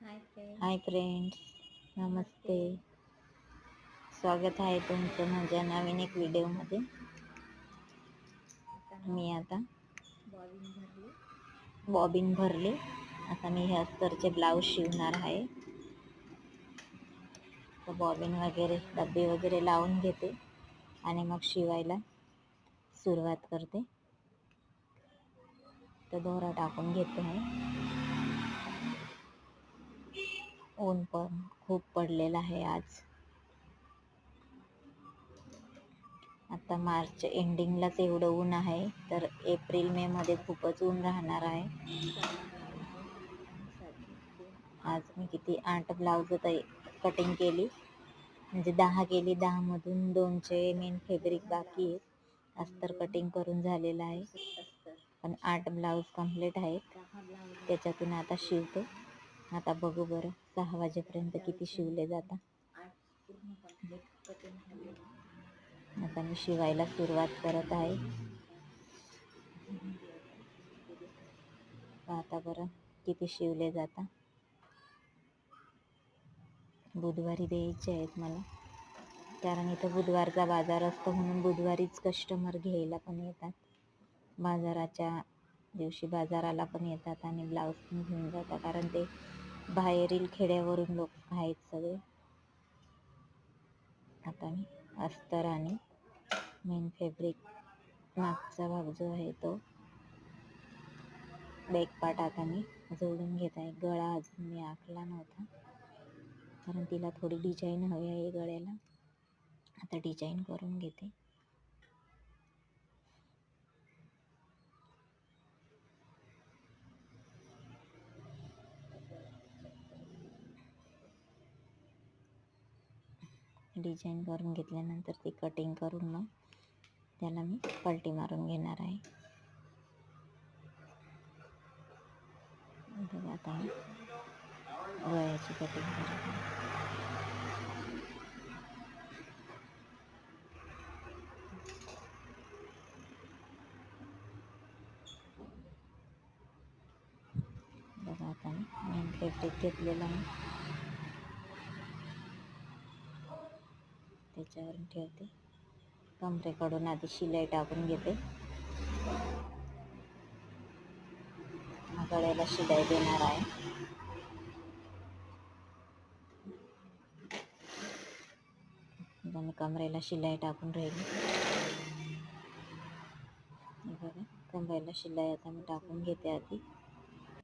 Hi friends, नमस्ते. स्वागत आहे तुमचं माझ्या नवीन एक व्हिडिओमध्ये. मी आता बॉबिन भरले. आता मी हे अस्तरचे ब्लाऊज शिवणार आहे. तर बॉबिन वगैरे डब्बे वगैरे लावून घेते आणि मग शिवायला सुरुवात करते. तर दोरा टाकून घेते आहे. ऊन पण खूप पडलेलं आहे आज. आता मार्च एंडिंगलाच एवढं ऊन आहे, तर एप्रिल मे मध्ये खूपच ऊन राहणार आहे. आज मी किती 8 ब्लाउज कटिंग केली, म्हणजे 10 केली. 10 मधून 2चे मेन फॅब्रिक बाकी आहेत. अस्तर कटिंग करून झालेलं आहे, पण 8 ब्लाउज कंप्लीट आहेत. त्याच्यातून आता शिवते. आता बघू बरं 6 वाजेपर्यंत किती शिवले जातात. आता मी शिवायला सुरुवात करत आहे. आता बरं किती शिवले जातात. बुधवारी द्यायचे आहेत मला, कारण इथं बुधवारचा बाजार असतो, म्हणून बुधवारीच कस्टमर घ्यायला पण येतात. बाजाराच्या दिवशी बाजाराला पण येतात आणि ब्लाऊज पण घेऊन जातात, कारण ते बाहेरील खेड्यावरून लोक आहेत सगळे. आता मी अस्तर आणि मेन फॅब्रिक मागचा भाग जो आहे तो बॅक पार्ट आता मी जोडून घेत आहे. गळा अजून मी आखला नव्हता, कारण तिला थोडी डिझाईन हवी आहे गळ्याला. आता डिझाईन करून घेते. डिझाईन करून घेतल्यानंतर ती कटिंग करून मग त्याला मी पलटी मारून घेणार आहे. बघा आता मी गळ्याची कटिंग करत आहे. बघा आता मी मेन फॅब्रिक घेतलेला आहे, त्याच्यावरून ठेवते. कमरेकडून आधी शिलाई टाकून घेते, गळ्याला शिलाई देणार आहे. मी कमरेला शिलाई टाकून राहिली. बघा कमरेला शिलाई आता मी टाकून घेते आधी.